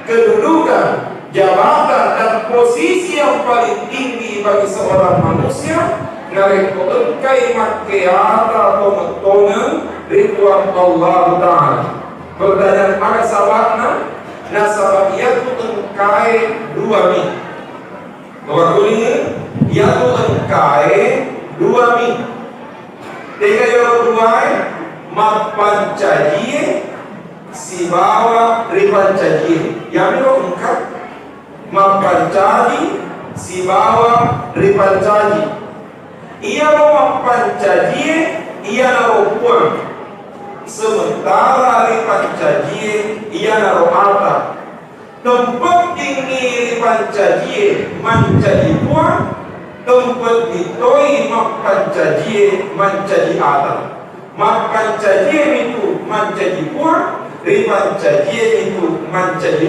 kedudukan, jabatan, dan posisi yang paling tinggi bagi seorang manusia, nareko engkai makeata atau metone ridwan Allah Ta'ala. Pertanyaan pada sahabatnya, nah sahabat yaitu engkai 2 mi. Bahwa ini yaitu engkai 2 mi. Tiga yang kedua, mapancaji si bawa ripancaji. Yang itu engkau mapancaji si bawa ripancaji. Ia mau mapancaji, ia naruh puang. Sementara ripancaji, ia naruh altar. Tempat tinggi ripancaji menjadi puang, tempat ditoi mapancaji menjadi altar. Mapancaji itu menjadi puang, ripancaji itu menjadi